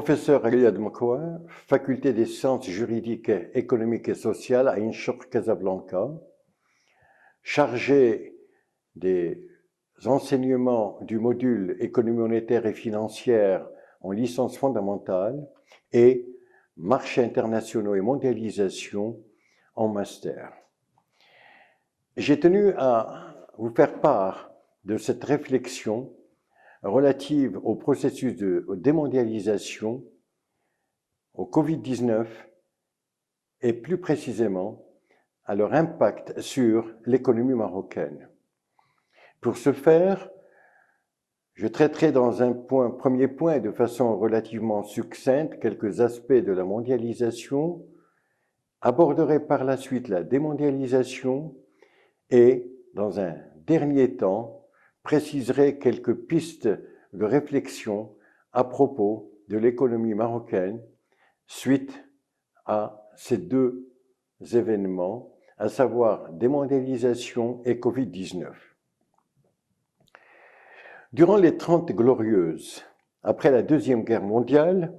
Professeur Riyad Mkoua, Faculté des sciences juridiques, économiques et sociales à INCHOP Casablanca, chargé des enseignements du module économie monétaire et financière en licence fondamentale et marchés internationaux et mondialisation en master. J'ai tenu à vous faire part de cette réflexion relative au processus de démondialisation, au Covid-19 et plus précisément à leur impact sur l'économie marocaine. Pour ce faire, je traiterai dans un premier point de façon relativement succincte quelques aspects de la mondialisation, aborderai par la suite la démondialisation et, dans un dernier temps, préciserai quelques pistes de réflexion à propos de l'économie marocaine suite à ces deux événements, à savoir démondialisation et Covid-19. Durant les 30 glorieuses, après la Deuxième Guerre mondiale,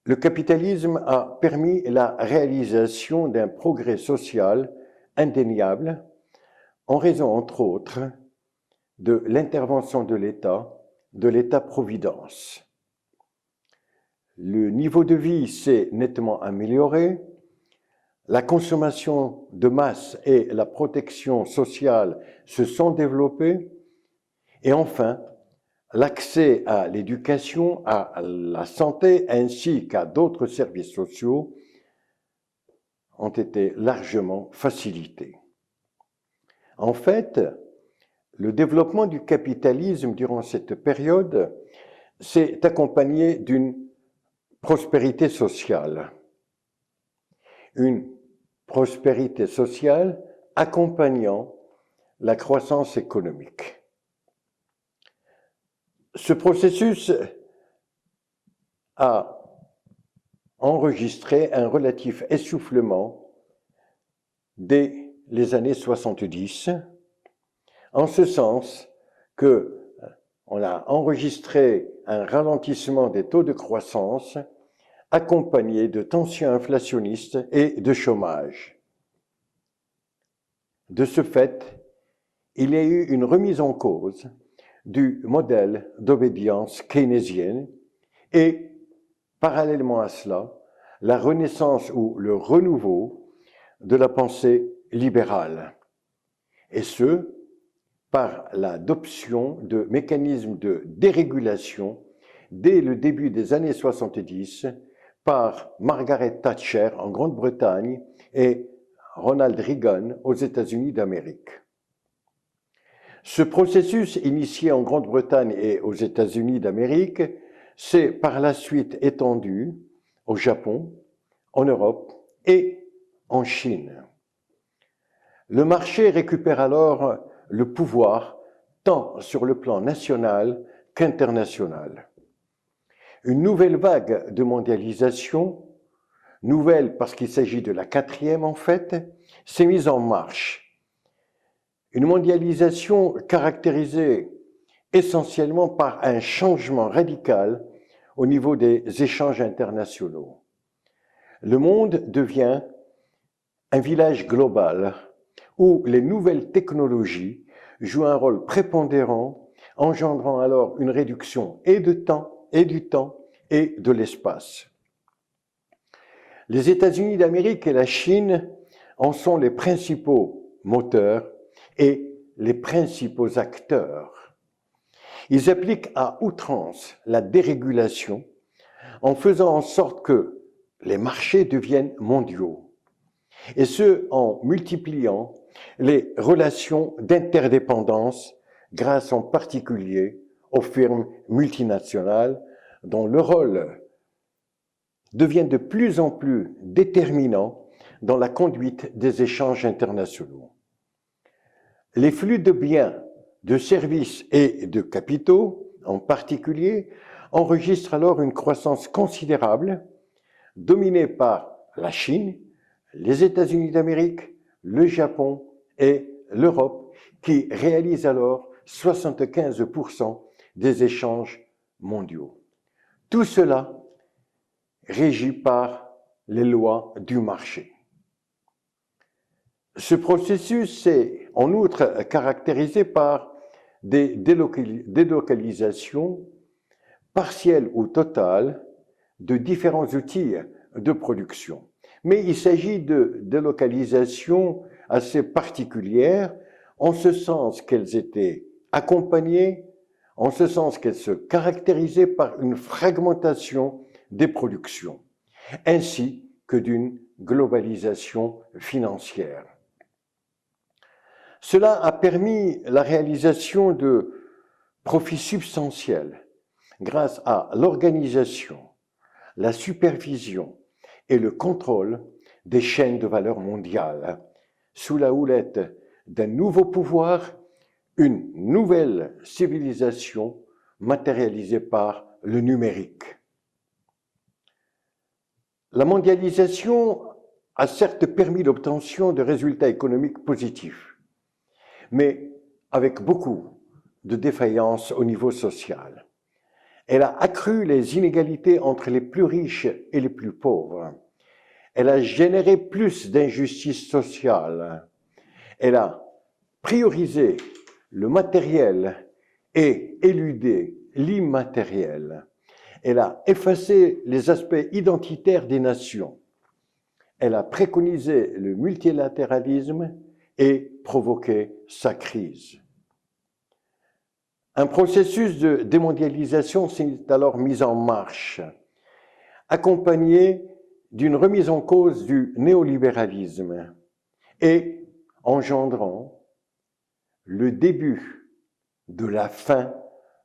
le capitalisme a permis la réalisation d'un progrès social indéniable en raison, entre autres, de l'intervention de l'État-providence. Le niveau de vie s'est nettement amélioré, la consommation de masse et la protection sociale se sont développées, et enfin, l'accès à l'éducation, à la santé ainsi qu'à d'autres services sociaux ont été largement facilités. En fait, le développement du capitalisme durant cette période s'est accompagné d'une prospérité sociale. Une prospérité sociale accompagnant la croissance économique. Ce processus a enregistré un relatif essoufflement dès les années 70, en ce sens qu'on a enregistré un ralentissement des taux de croissance accompagné de tensions inflationnistes et de chômage. De ce fait, il y a eu une remise en cause du modèle d'obédience keynésienne et, parallèlement à cela, la renaissance ou le renouveau de la pensée libérale, et ce, par l'adoption de mécanismes de dérégulation dès le début des années 70 par Margaret Thatcher en Grande-Bretagne et Ronald Reagan aux États-Unis d'Amérique. Ce processus initié en Grande-Bretagne et aux États-Unis d'Amérique s'est par la suite étendu au Japon, en Europe et en Chine. Le marché récupère alors le pouvoir tant sur le plan national qu'international. Une nouvelle vague de mondialisation, nouvelle parce qu'il s'agit de la quatrième en fait, s'est mise en marche. Une mondialisation caractérisée essentiellement par un changement radical au niveau des échanges internationaux. Le monde devient un village global où les nouvelles technologies jouent un rôle prépondérant, engendrant alors une réduction et du temps et de l'espace. Les États-Unis d'Amérique et la Chine en sont les principaux moteurs et les principaux acteurs. Ils appliquent à outrance la dérégulation en faisant en sorte que les marchés deviennent mondiaux, et ce en multipliant les relations d'interdépendance grâce en particulier aux firmes multinationales dont le rôle devient de plus en plus déterminant dans la conduite des échanges internationaux. Les flux de biens, de services et de capitaux, en particulier, enregistrent alors une croissance considérable, dominée par la Chine, les États-Unis d'Amérique, le Japon et l'Europe, qui réalisent alors 75% des échanges mondiaux. Tout cela régie par les lois du marché. Ce processus est en outre caractérisé par des délocalisations partielles ou totales de différents outils de production. Mais il s'agit de délocalisations assez particulières, en ce sens qu'elles étaient accompagnées, en ce sens qu'elles se caractérisaient par une fragmentation des productions, ainsi que d'une globalisation financière. Cela a permis la réalisation de profits substantiels grâce à l'organisation, la supervision et le contrôle des chaînes de valeur mondiales, sous la houlette d'un nouveau pouvoir, une nouvelle civilisation matérialisée par le numérique. La mondialisation a certes permis l'obtention de résultats économiques positifs, mais avec beaucoup de défaillances au niveau social. Elle a accru les inégalités entre les plus riches et les plus pauvres. Elle a généré plus d'injustice sociale. Elle a priorisé le matériel et éludé l'immatériel. Elle a effacé les aspects identitaires des nations. Elle a préconisé le multilatéralisme et provoqué sa crise. Un processus de démondialisation s'est alors mis en marche, accompagné d'une remise en cause du néolibéralisme et engendrant le début de la fin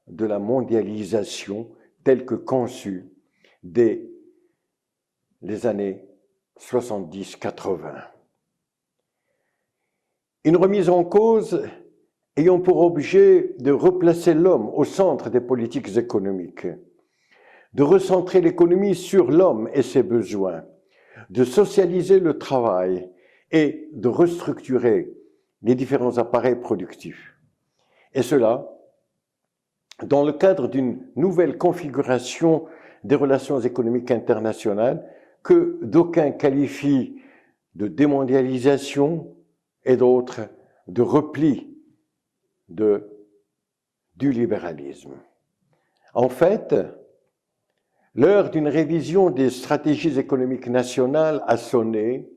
de la mondialisation telle que conçue dès les années 70-80. Une remise en cause ayant pour objet de replacer l'homme au centre des politiques économiques, de recentrer l'économie sur l'homme et ses besoins, de socialiser le travail et de restructurer les différents appareils productifs. Et cela dans le cadre d'une nouvelle configuration des relations économiques internationales que d'aucuns qualifient de démondialisation et d'autres de repli du libéralisme. En fait, l'heure d'une révision des stratégies économiques nationales a sonné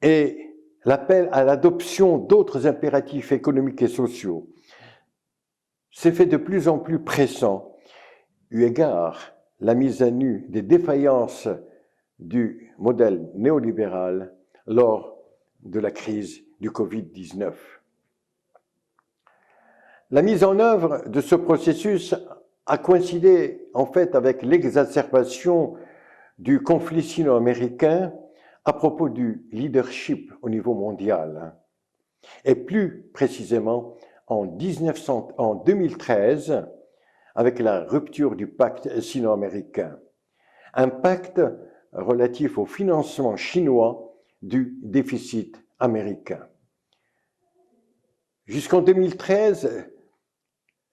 et l'appel à l'adoption d'autres impératifs économiques et sociaux s'est fait de plus en plus pressant, eu égard la mise à nu des défaillances du modèle néolibéral lors de la crise du Covid-19. La mise en œuvre de ce processus a coïncidé en fait avec l'exacerbation du conflit sino-américain à propos du leadership au niveau mondial, et plus précisément en 2013 avec la rupture du pacte sino-américain, un pacte relatif au financement chinois du déficit américain. Jusqu'en 2013,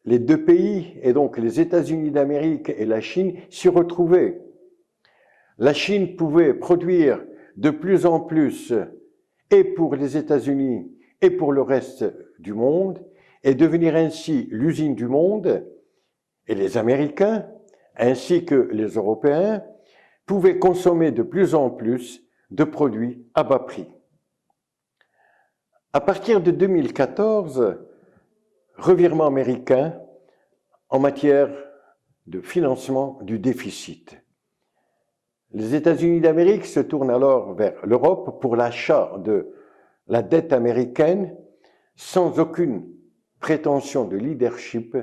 les deux pays, et donc les États-Unis d'Amérique et la Chine, s'y retrouvaient. La Chine pouvait produire de plus en plus, et pour les États-Unis et pour le reste du monde, et devenir ainsi l'usine du monde, et les Américains, ainsi que les Européens, pouvaient consommer de plus en plus de produits à bas prix. À partir de 2014, revirement américain en matière de financement du déficit. Les États-Unis d'Amérique se tournent alors vers l'Europe pour l'achat de la dette américaine sans aucune prétention de leadership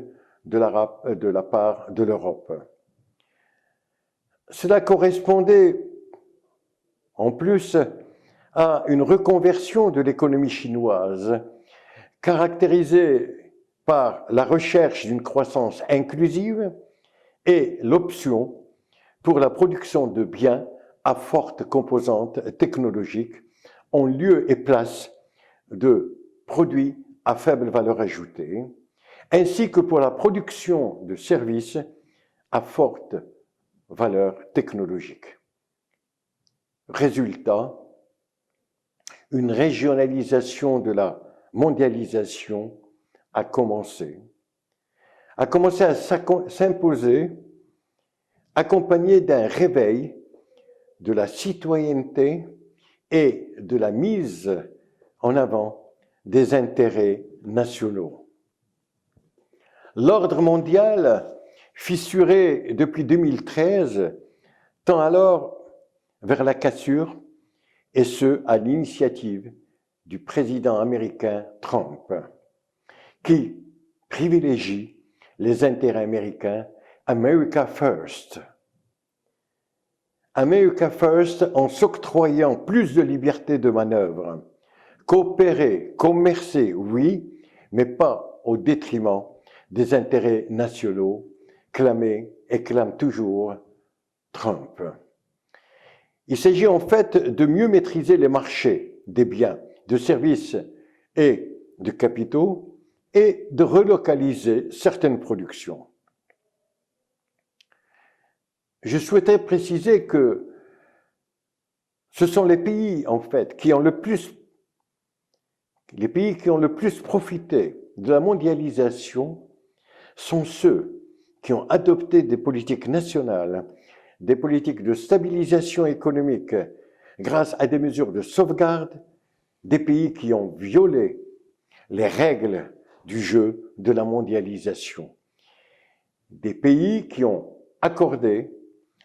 de la part de l'Europe. Cela correspondait en plus à une reconversion de l'économie chinoise caractérisée par la recherche d'une croissance inclusive et l'option pour la production de biens à forte composante technologique en lieu et place de produits à faible valeur ajoutée, ainsi que pour la production de services à forte valeurs technologiques. Résultat, une régionalisation de la mondialisation a commencé à s'imposer, accompagnée d'un réveil de la citoyenneté et de la mise en avant des intérêts nationaux. L'ordre mondial, fissuré depuis 2013, tend alors vers la cassure, et ce, à l'initiative du président américain Trump, qui privilégie les intérêts américains, America First. America First en s'octroyant plus de liberté de manœuvre. Coopérer, commercer, oui, mais pas au détriment des intérêts nationaux, clame toujours Trump. Il s'agit en fait de mieux maîtriser les marchés des biens, de services et de capitaux et de relocaliser certaines productions. Je souhaitais préciser que ce sont les pays, en fait, qui ont le plus profité de la mondialisation sont ceux qui ont adopté des politiques nationales, des politiques de stabilisation économique grâce à des mesures de sauvegarde, des pays qui ont violé les règles du jeu de la mondialisation, des pays qui ont accordé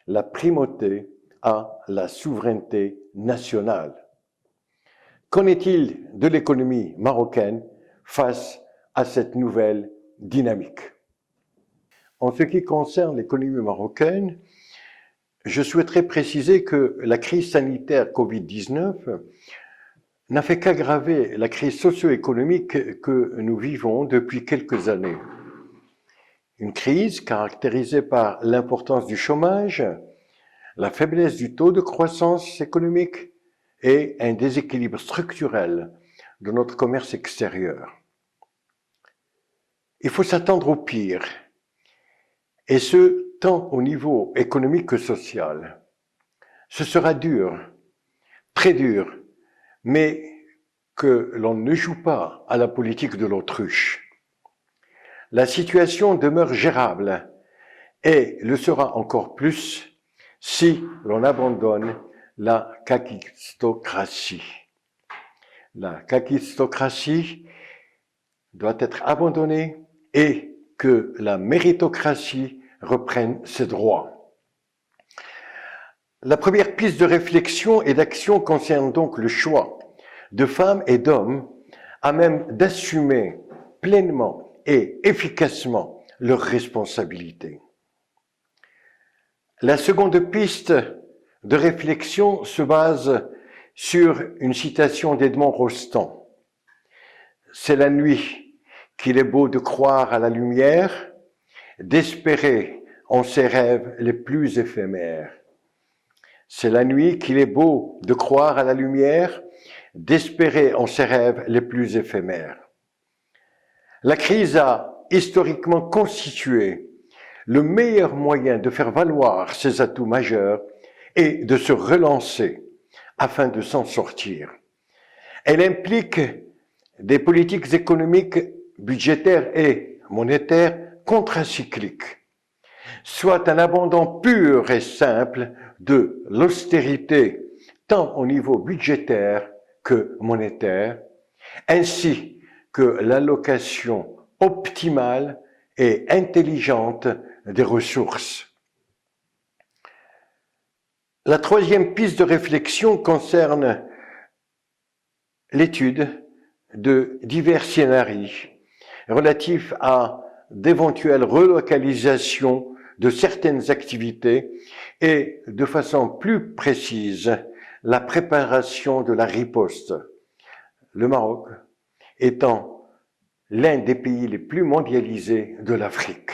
la primauté à la souveraineté nationale. Qu'en est-il de l'économie marocaine face à cette nouvelle dynamique? En ce qui concerne l'économie marocaine, je souhaiterais préciser que la crise sanitaire Covid-19 n'a fait qu'aggraver la crise socio-économique que nous vivons depuis quelques années. Une crise caractérisée par l'importance du chômage, la faiblesse du taux de croissance économique et un déséquilibre structurel de notre commerce extérieur. Il faut s'attendre au pire, et ce, tant au niveau économique que social. Ce sera dur, très dur, mais que l'on ne joue pas à la politique de l'autruche. La situation demeure gérable et le sera encore plus si l'on abandonne la kakistocratie. La kakistocratie doit être abandonnée et que la méritocratie reprenne ses droits. La première piste de réflexion et d'action concerne donc le choix de femmes et d'hommes à même d'assumer pleinement et efficacement leurs responsabilités. La seconde piste de réflexion se base sur une citation d'Edmond Rostand. C'est la nuit qu'il est beau de croire à la lumière, d'espérer en ses rêves les plus éphémères. C'est la nuit qu'il est beau de croire à la lumière, d'espérer en ses rêves les plus éphémères. La crise a historiquement constitué le meilleur moyen de faire valoir ses atouts majeurs et de se relancer afin de s'en sortir. Elle implique des politiques économiques, budgétaires et monétaires contracycliques, soit un abandon pur et simple de l'austérité, tant au niveau budgétaire que monétaire, ainsi que l'allocation optimale et intelligente des ressources. La troisième piste de réflexion concerne l'étude de divers scénarios relatifs à d'éventuelles relocalisations de certaines activités et, de façon plus précise, la préparation de la riposte. Le Maroc étant l'un des pays les plus mondialisés de l'Afrique.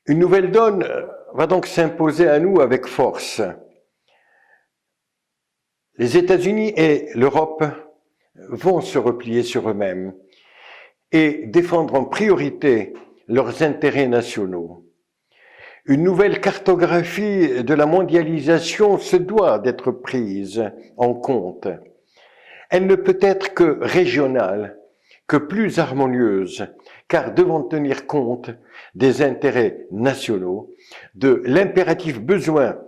Une nouvelle donne va donc s'imposer à nous avec force. Les États-Unis et l'Europe vont se replier sur eux-mêmes et défendre en priorité leurs intérêts nationaux. Une nouvelle cartographie de la mondialisation se doit d'être prise en compte. Elle ne peut être que régionale, que plus harmonieuse, car devant tenir compte des intérêts nationaux, de l'impératif besoin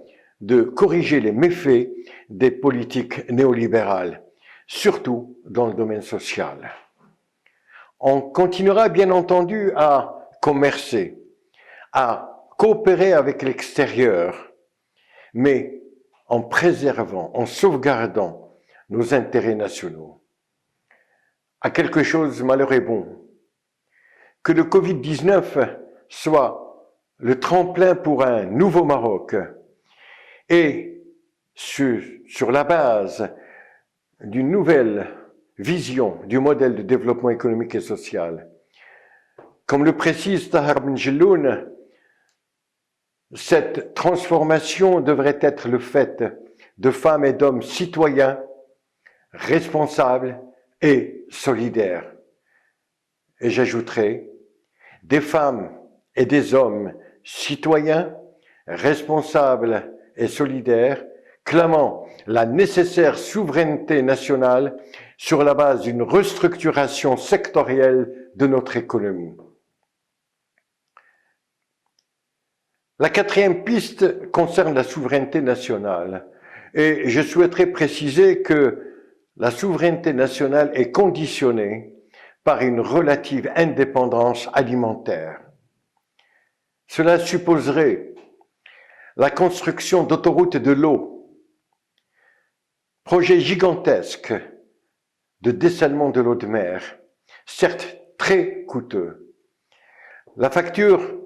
de corriger les méfaits des politiques néolibérales, surtout dans le domaine social. On continuera bien entendu à commercer, à coopérer avec l'extérieur, mais en préservant, en sauvegardant nos intérêts nationaux. À quelque chose, malheur est bon. Que le Covid-19 soit le tremplin pour un nouveau Maroc et sur la base d'une nouvelle vision du modèle de développement économique et social. Comme le précise Tahar Ben Jelloun, cette transformation devrait être le fait de femmes et d'hommes citoyens, responsables et solidaires. Et j'ajouterai, des femmes et des hommes citoyens, responsables et solidaires, clamant la nécessaire souveraineté nationale sur la base d'une restructuration sectorielle de notre économie. La quatrième piste concerne la souveraineté nationale et je souhaiterais préciser que la souveraineté nationale est conditionnée par une relative indépendance alimentaire. Cela supposerait la construction d'autoroutes de l'eau, projets gigantesques de dessalement de l'eau de mer, certes très coûteux. La facture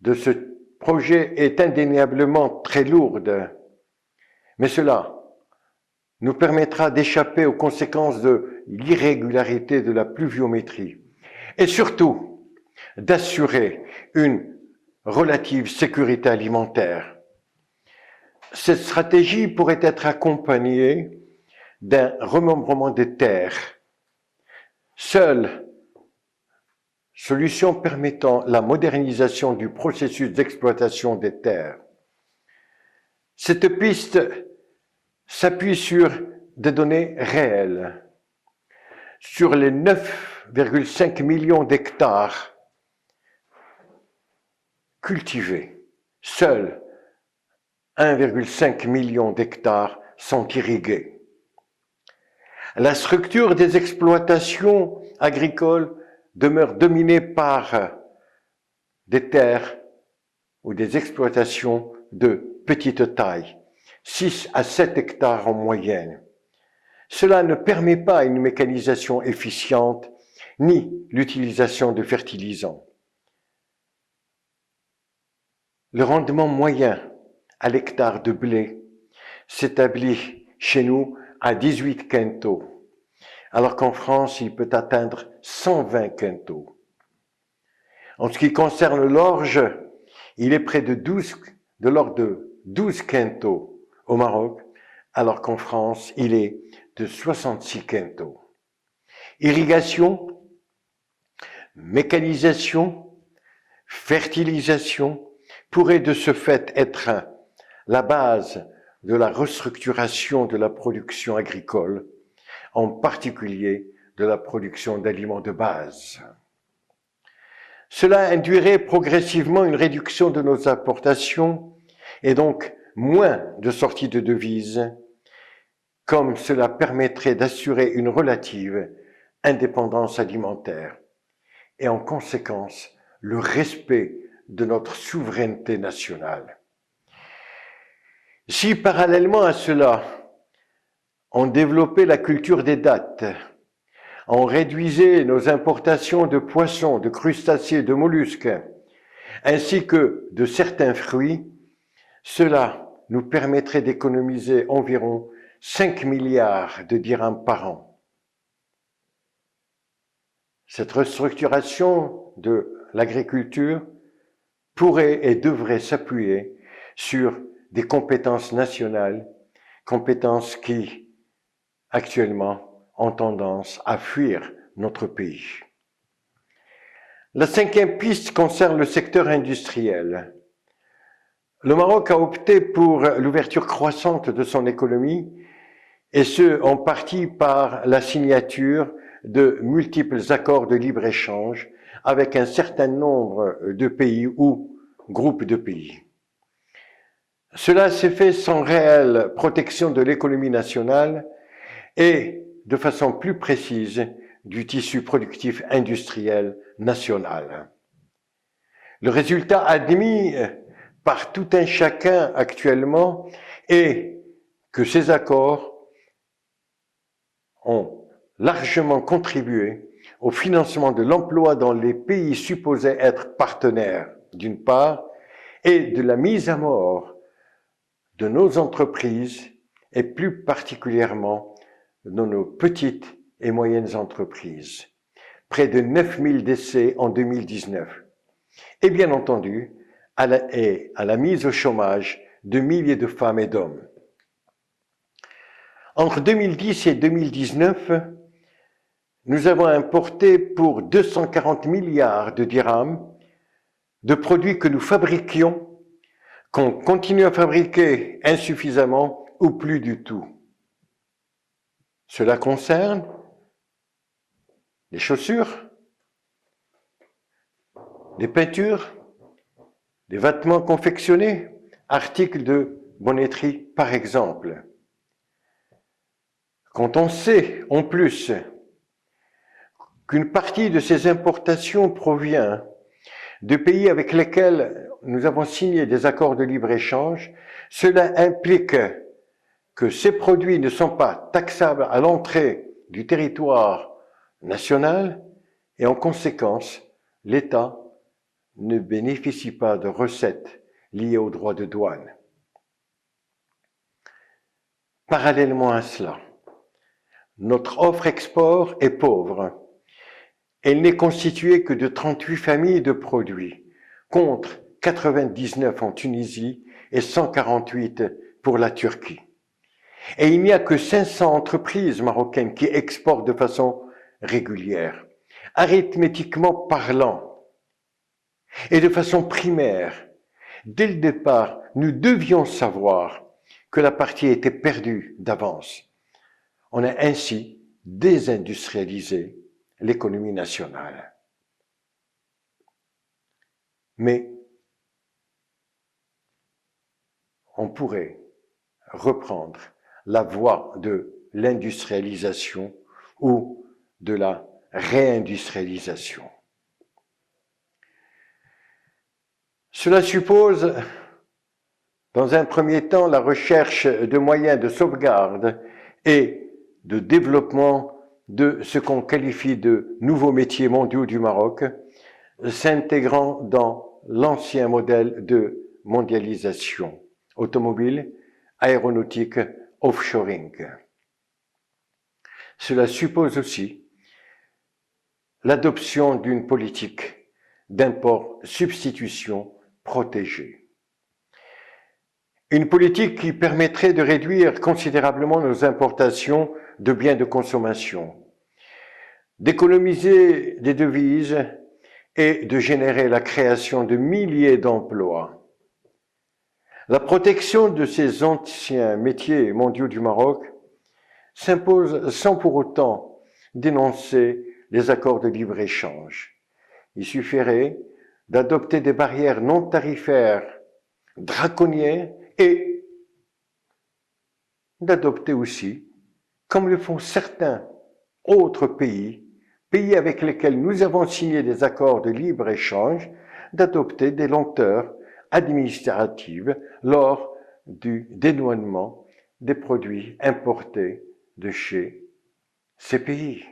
de ce projet est indéniablement très lourde, mais cela nous permettra d'échapper aux conséquences de l'irrégularité de la pluviométrie et surtout d'assurer une relative sécurité alimentaire. Cette stratégie pourrait être accompagnée d'un remembrement des terres. Seule solution permettant la modernisation du processus d'exploitation des terres. Cette piste s'appuie sur des données réelles. Sur les 9,5 millions d'hectares cultivés, seuls 1,5 million d'hectares sont irrigués. La structure des exploitations agricoles demeure dominée par des terres ou des exploitations de petite taille, 6 à 7 hectares en moyenne. Cela ne permet pas une mécanisation efficiente ni l'utilisation de fertilisants. Le rendement moyen à l'hectare de blé s'établit chez nous à 18 quintaux, alors qu'en France, il peut atteindre 120 quintaux. En ce qui concerne l'orge, il est près de l'ordre de 12 quintaux au Maroc, alors qu'en France, il est de 66 quintaux. Irrigation, mécanisation, fertilisation pourraient de ce fait être la base de la restructuration de la production agricole, en particulier de la production d'aliments de base. Cela induirait progressivement une réduction de nos importations et donc moins de sorties de devises, comme cela permettrait d'assurer une relative indépendance alimentaire et en conséquence le respect de notre souveraineté nationale. Si parallèlement à cela, on développait la culture des dattes, on réduisait nos importations de poissons, de crustacés, de mollusques, ainsi que de certains fruits, cela nous permettrait d'économiser environ 5 milliards de dirhams par an. Cette restructuration de l'agriculture pourrait et devrait s'appuyer sur des compétences nationales, compétences qui, actuellement, ont tendance à fuir notre pays. La cinquième piste concerne le secteur industriel. Le Maroc a opté pour l'ouverture croissante de son économie, et ce, en partie par la signature de multiples accords de libre-échange avec un certain nombre de pays ou groupes de pays. Cela s'est fait sans réelle protection de l'économie nationale et, de façon plus précise, du tissu productif industriel national. Le résultat admis par tout un chacun actuellement est que ces accords ont largement contribué au financement de l'emploi dans les pays supposés être partenaires, d'une part, et de la mise à mort de nos entreprises, et plus particulièrement dans nos petites et moyennes entreprises. Près de 9000 décès en 2019. Et bien entendu, à la mise au chômage de milliers de femmes et d'hommes. Entre 2010 et 2019, nous avons importé pour 240 milliards de dirhams de produits que nous fabriquions, qu'on continue à fabriquer insuffisamment ou plus du tout. Cela concerne les chaussures, les peintures, les vêtements confectionnés, articles de bonneterie par exemple. Quand on sait en plus qu'une partie de ces importations provient de pays avec lesquels nous avons signé des accords de libre-échange, cela implique que ces produits ne sont pas taxables à l'entrée du territoire national et en conséquence, l'État ne bénéficie pas de recettes liées aux droits de douane. Parallèlement à cela, notre offre export est pauvre. Elle n'est constituée que de 38 familles de produits, contre 99 en Tunisie et 148 pour la Turquie. Et il n'y a que 500 entreprises marocaines qui exportent de façon régulière. Arithmétiquement parlant, et de façon primaire, dès le départ, nous devions savoir que la partie était perdue d'avance. On a ainsi désindustrialisé l'économie nationale. Mais on pourrait reprendre la voie de l'industrialisation ou de la réindustrialisation. Cela suppose, dans un premier temps, la recherche de moyens de sauvegarde et de développement de ce qu'on qualifie de nouveaux métiers mondiaux du Maroc, s'intégrant dans l'ancien modèle de mondialisation, automobile, aéronautique, offshoring. Cela suppose aussi l'adoption d'une politique d'import-substitution protégée. Une politique qui permettrait de réduire considérablement nos importations de biens de consommation, d'économiser des devises et de générer la création de milliers d'emplois. La protection de ces anciens métiers mondiaux du Maroc s'impose sans pour autant dénoncer les accords de libre-échange. Il suffirait d'adopter des barrières non tarifaires draconiennes et d'adopter aussi, comme le font certains autres pays avec lesquels nous avons signé des accords de libre-échange, d'adopter des lenteurs administratives lors du dédouanement des produits importés de chez ces pays,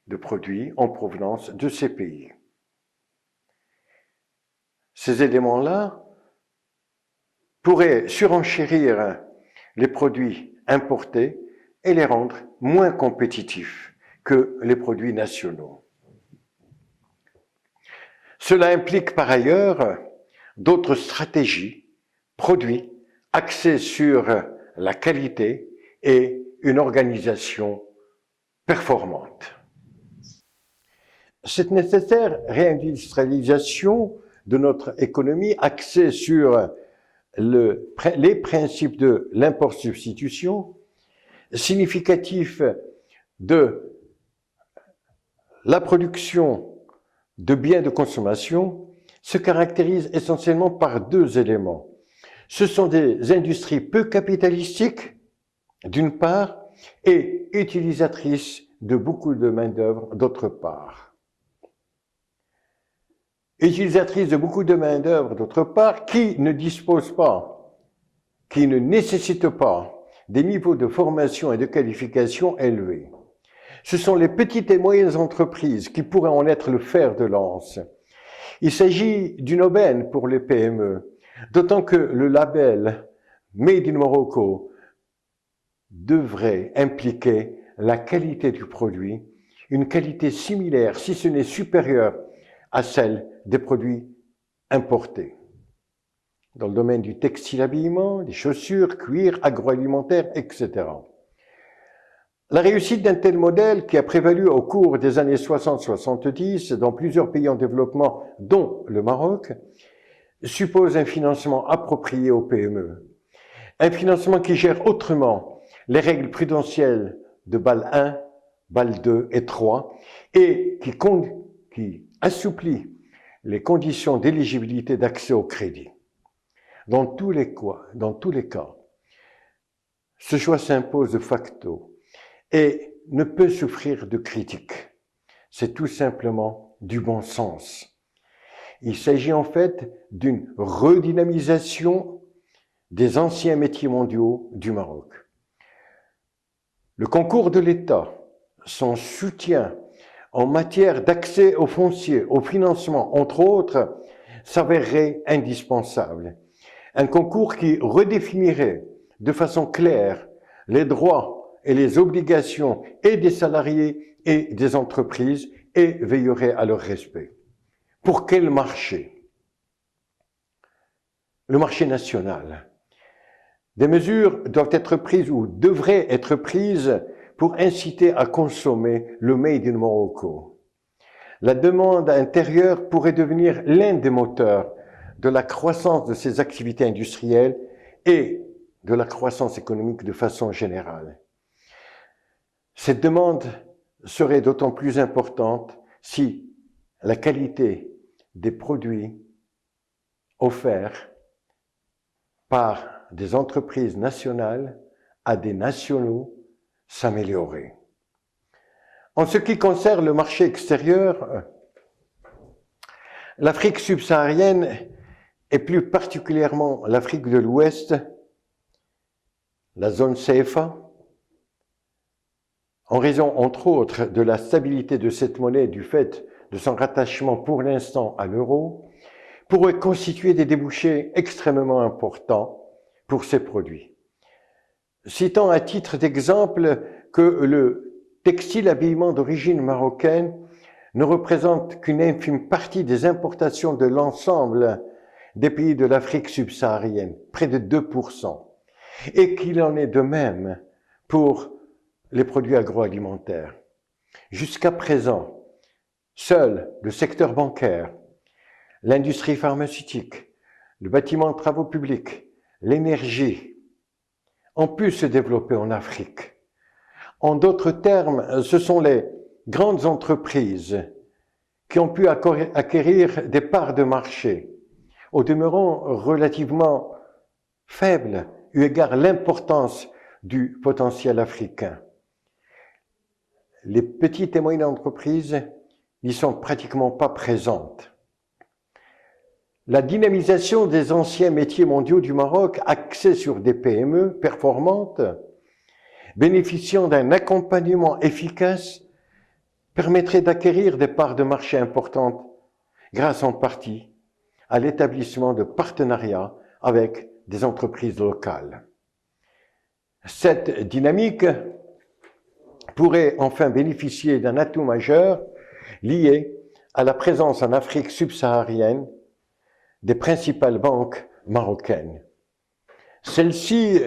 de produits en provenance de ces pays. Ces éléments-là pourraient surenchérir les produits importés et les rendre moins compétitifs que les produits nationaux. Cela implique par ailleurs d'autres stratégies, produits axés sur la qualité et une organisation performante. Cette nécessaire réindustrialisation de notre économie axée sur les principes de l'import-substitution, significatifs de la production de biens de consommation, se caractérisent essentiellement par deux éléments. Ce sont des industries peu capitalistiques, d'une part, et utilisatrices de beaucoup de main-d'œuvre, d'autre part. Utilisatrices de beaucoup de main-d'œuvre, d'autre part, qui ne disposent pas, qui ne nécessitent pas des niveaux de formation et de qualification élevés. Ce sont les petites et moyennes entreprises qui pourraient en être le fer de lance. Il s'agit d'une aubaine pour les PME, d'autant que le label Made in Morocco devrait impliquer la qualité du produit, une qualité similaire, si ce n'est supérieure, à celle des produits importés. Dans le domaine du textile habillement, des chaussures, cuir, agroalimentaire, etc. La réussite d'un tel modèle, qui a prévalu au cours des années 60-70 dans plusieurs pays en développement, dont le Maroc, suppose un financement approprié aux PME. Un financement qui gère autrement les règles prudentielles de Bâle 1, Bâle 2 et 3 et qui assouplit les conditions d'éligibilité d'accès au crédit. Dans tous les cas, ce choix s'impose de facto et ne peut souffrir de critique. C'est tout simplement du bon sens. Il s'agit en fait d'une redynamisation des anciens métiers mondiaux du Maroc. Le concours de l'État, son soutien en matière d'accès au foncier, au financement, entre autres, s'avérerait indispensable. Un concours qui redéfinirait de façon claire les droits et les obligations et des salariés et des entreprises et veillerait à leur respect. Pour quel marché? Le marché national. Des mesures doivent être prises ou devraient être prises pour inciter à consommer le Made in Morocco. La demande intérieure pourrait devenir l'un des moteurs de la croissance de ces activités industrielles et de la croissance économique de façon générale. Cette demande serait d'autant plus importante si la qualité des produits offerts par des entreprises nationales à des nationaux s'améliorer. En ce qui concerne le marché extérieur, l'Afrique subsaharienne et plus particulièrement l'Afrique de l'Ouest, la zone CFA, en raison entre autres de la stabilité de cette monnaie du fait de son rattachement pour l'instant à l'euro, pourrait constituer des débouchés extrêmement importants pour ces produits. Citant à titre d'exemple que le textile habillement d'origine marocaine ne représente qu'une infime partie des importations de l'ensemble des pays de l'Afrique subsaharienne, près de 2%, et qu'il en est de même pour les produits agroalimentaires. Jusqu'à présent, seul le secteur bancaire, l'industrie pharmaceutique, le bâtiment de travaux publics, l'énergie ont pu se développer en Afrique. En d'autres termes, ce sont les grandes entreprises qui ont pu acquérir des parts de marché, au demeurant relativement faibles, eu égard à l'importance du potentiel africain. Les petites et moyennes entreprises n'y sont pratiquement pas présentes. La dynamisation des anciens métiers mondiaux du Maroc, axés sur des PME performantes, bénéficiant d'un accompagnement efficace, permettrait d'acquérir des parts de marché importantes grâce en partie à l'établissement de partenariats avec des entreprises locales. Cette dynamique pourrait enfin bénéficier d'un atout majeur lié à la présence en Afrique subsaharienne des principales banques marocaines. Celles-ci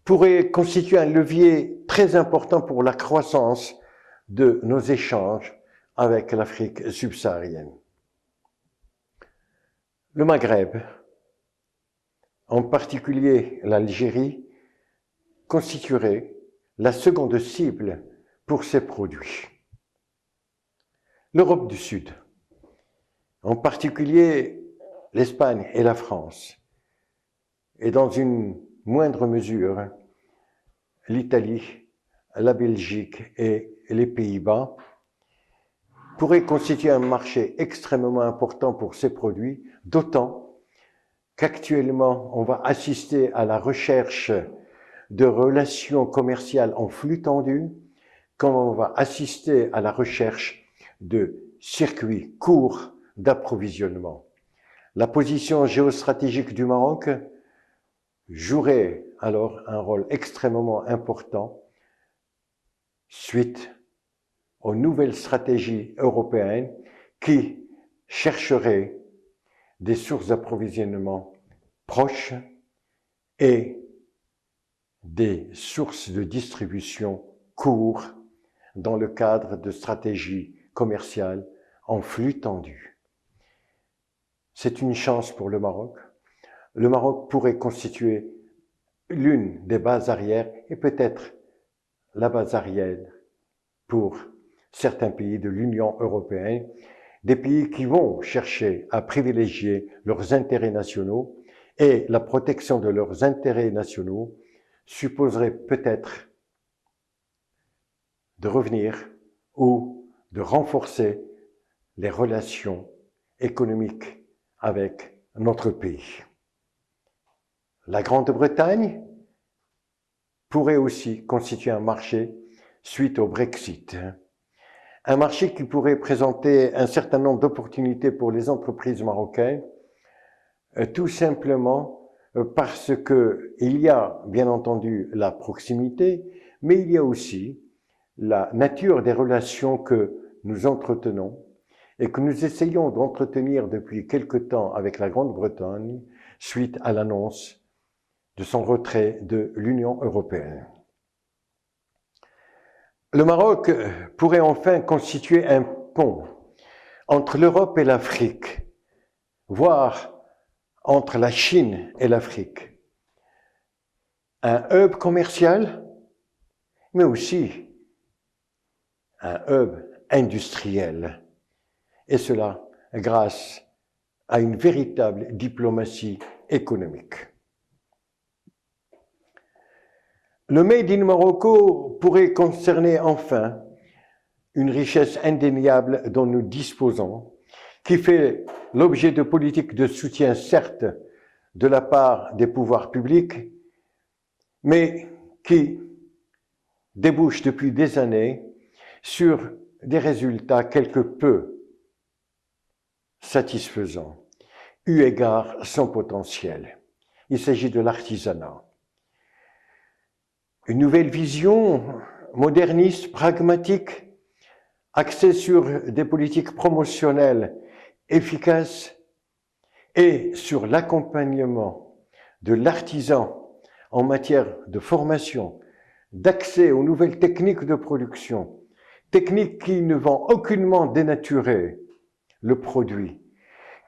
pourraient constituer un levier très important pour la croissance de nos échanges avec l'Afrique subsaharienne. Le Maghreb, en particulier l'Algérie, constituerait la seconde cible pour ces produits. L'Europe du Sud, en particulier l'Espagne et la France, et dans une moindre mesure l'Italie, la Belgique et les Pays-Bas, pourraient constituer un marché extrêmement important pour ces produits, d'autant qu'actuellement on va assister à la recherche de relations commerciales en flux tendu, comme on va assister à la recherche de circuits courts d'approvisionnement. La position géostratégique du Maroc jouerait alors un rôle extrêmement important suite aux nouvelles stratégies européennes qui chercheraient des sources d'approvisionnement proches et des sources de distribution courtes dans le cadre de stratégies commerciales en flux tendu. C'est une chance pour le Maroc. Le Maroc pourrait constituer l'une des bases arrières et peut-être la base arrière pour certains pays de l'Union européenne, des pays qui vont chercher à privilégier leurs intérêts nationaux, et la protection de leurs intérêts nationaux supposerait peut-être de revenir ou de renforcer les relations économiques avec notre pays. La Grande-Bretagne pourrait aussi constituer un marché suite au Brexit. Un marché qui pourrait présenter un certain nombre d'opportunités pour les entreprises marocaines, tout simplement parce que il y a bien entendu la proximité, mais il y a aussi la nature des relations que nous entretenons et que nous essayons d'entretenir depuis quelque temps avec la Grande-Bretagne suite à l'annonce de son retrait de l'Union européenne. Le Maroc pourrait enfin constituer un pont entre l'Europe et l'Afrique, voire entre la Chine et l'Afrique. Un hub commercial, mais aussi un hub industriel. Et cela grâce à une véritable diplomatie économique. Le Made in Morocco pourrait concerner enfin une richesse indéniable dont nous disposons, qui fait l'objet de politiques de soutien, certes, de la part des pouvoirs publics, mais qui débouche depuis des années sur des résultats quelque peu satisfaisants, eu égard à son potentiel. Il s'agit de l'artisanat. Une nouvelle vision moderniste, pragmatique, axée sur des politiques promotionnelles efficaces et sur l'accompagnement de l'artisan en matière de formation, d'accès aux nouvelles techniques de production, techniques qui ne vont aucunement dénaturer le produit,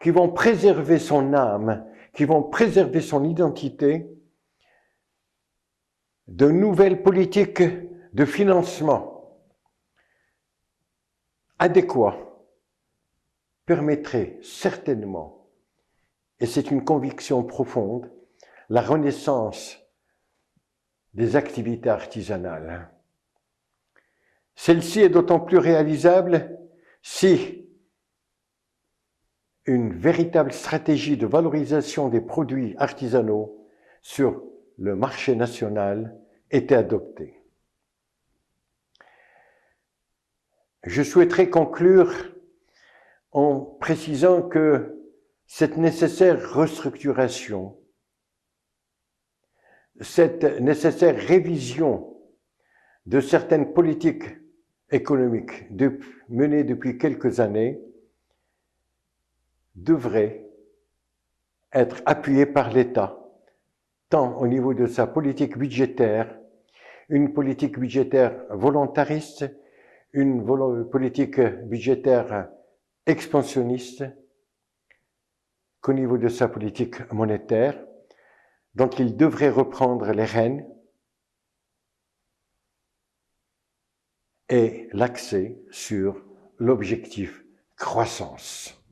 qui vont préserver son âme, qui vont préserver son identité, de nouvelles politiques de financement adéquats permettraient certainement, et c'est une conviction profonde, la renaissance des activités artisanales. Celle-ci est d'autant plus réalisable si une véritable stratégie de valorisation des produits artisanaux sur le marché national était adoptée. Je souhaiterais conclure en précisant que cette nécessaire restructuration, cette nécessaire révision de certaines politiques économiques menées depuis quelques années devrait être appuyée par l'État, tant au niveau de sa politique budgétaire, une politique budgétaire volontariste, une politique budgétaire expansionniste, qu'au niveau de sa politique monétaire, dont il devrait reprendre les rênes est l'accès sur l'objectif croissance.